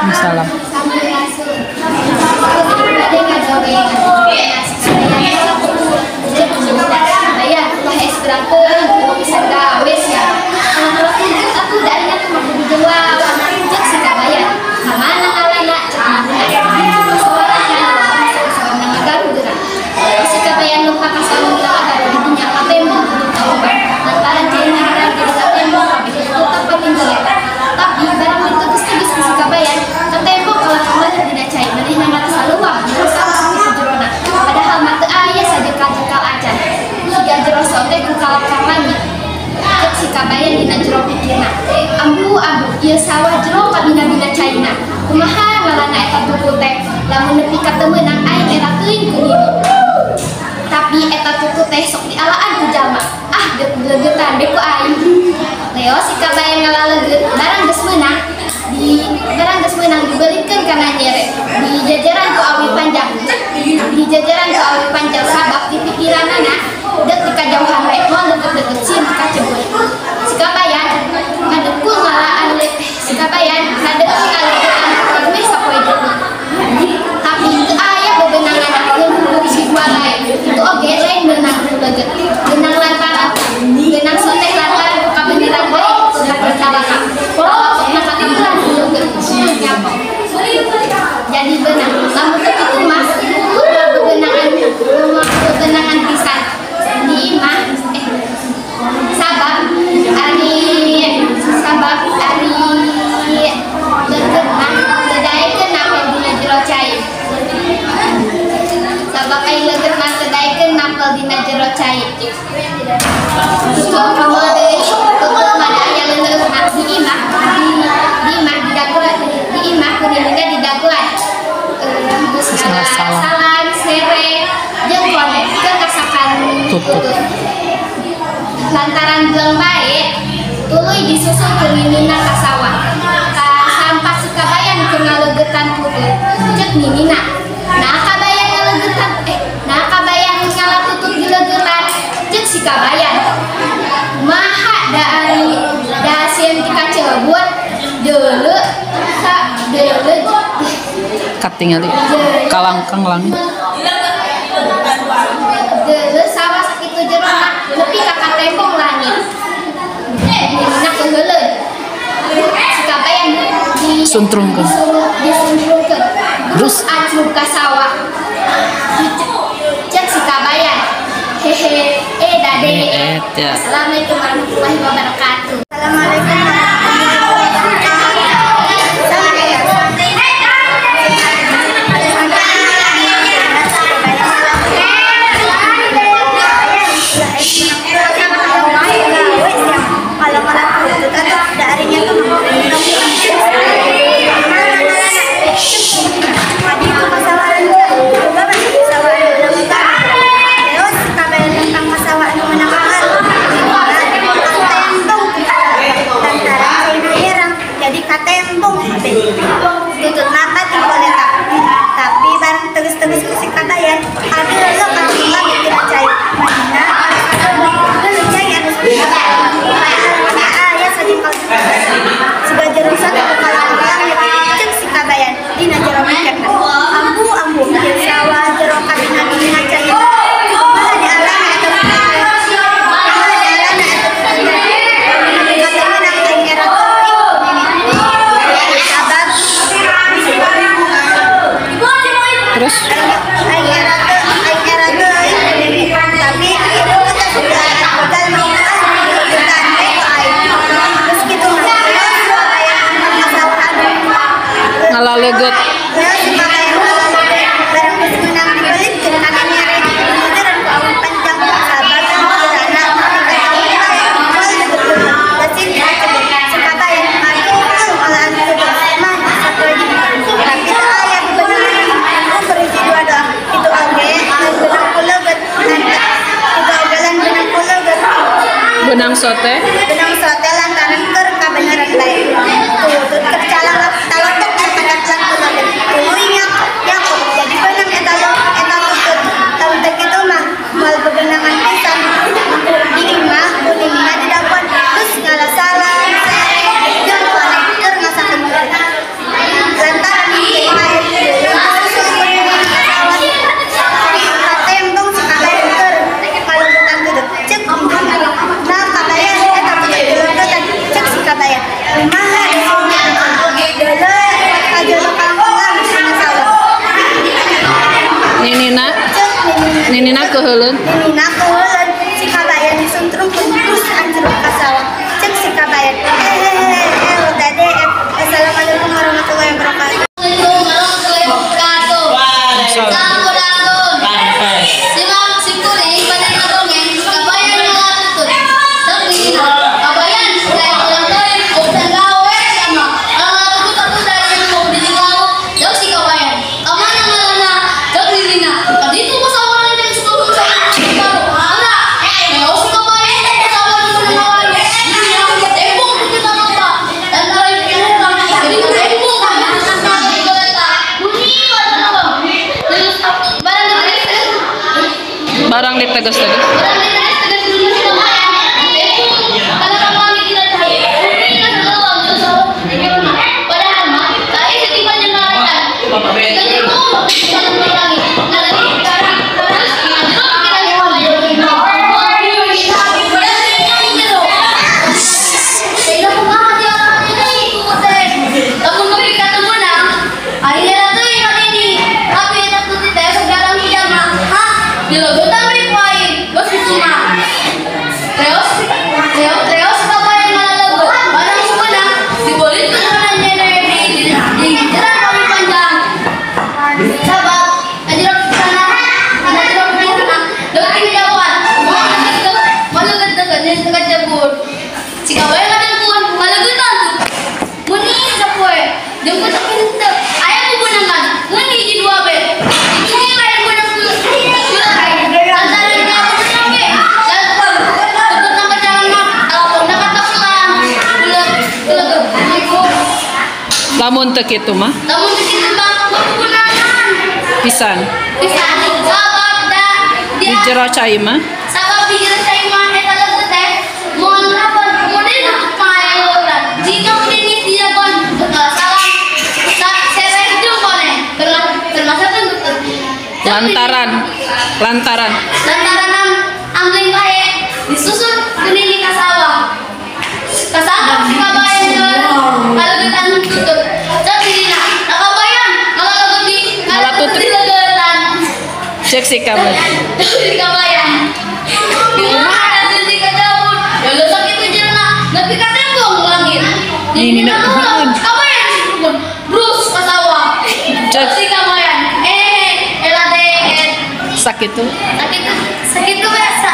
Salam. Kabayan dina jero pikirna ambu ieu sawah jero kabina-bina caina kumaha ngaranna eta tuku teh lamun nepi ka teu meunang aing eta teuing ku dieu tapi eta tuku teh sok dialaan ku jalma geut-geutan deui ku aing leo si kabayan ngalalegeut barang geus meunang dibelikeun kana nyere di jajaran ku awi panjang sabab di pikiranana dek di kajauhan we moal deket-deket sieun ka cebeuy si kabayan ngadekul ngalaan si kabayan ngadekul ngalegetan we sapoe deui tapi teu aya bebenangan akeun si balai itu oge lain beunang leugeut beunang lantaran beunang soteh lantaran kabeneran bae saperti sabaka waktu nakatimulan leugeut nyapa jadi beunang lamun teu kitu mah bebenangan pisan di imah sabab ari leugeut mah tedaekeun napel dina jero cai sabab ai leugeut mah tedaekeun napel dina jero cai tutup kamar deui tutup mah aya leuleut mah di imah di daguan di imah kuninina di daguan salan sere jeung kode teu kasakan tutup lantaran geung bae tuluy disusul kuninina ka sawah ka sampah si kabayan keur ngalegeutan putut ceuk ninina kabayan ngalatutut dilegeutan ceuk si kabayan maha da sieun ti kaceubut deuleu katingali kalangkang langit deuleu sawah sakitu jero mah nepi ka katembong langit dina keheuleuh si kabayan disuntrungkeun terus acung ka sawah cek si kabayan hehe dade assalamualaikum warahmatullahi wabarakatuh. Assalamualaikum ngalegeut benang sote lantaran keur kabeneran bae tutut kercalang talotok kadang-kadang tuluy nya jadi benang eta tutut tahun teh kitu mah moal bebenangan pisan di imah kuningna di dapan terus ngalasalan jeung konektor ngasakeun keheuleun. Dimina keheuleun si kabayan disuntrungkeun terus anjruk ka sawah. Cek si kabayan. Assalamualaikum warahmatullahi wabarakatuh. Barang ditegas tadi. Lamun teu kitu mah pisan sabab di jero cai mah sabab di jero cai mah eta leuteut teh mun lapor kemudian untuk pangayoran jika ini dia kon salah sereh itu kone termasuk untuk lantaran amling bae disusun keuni ka sawah kasabab si kabayan kaleutan tutut jadi kabayan ngalatut di leutan cek si kabayan si kabayan kumaha di kadaun ya leutak itu jelna nepi ka tembong langit ini nak kabayan brus ka sawah cek si kabayan elade sakit tuh sakit tuh biasa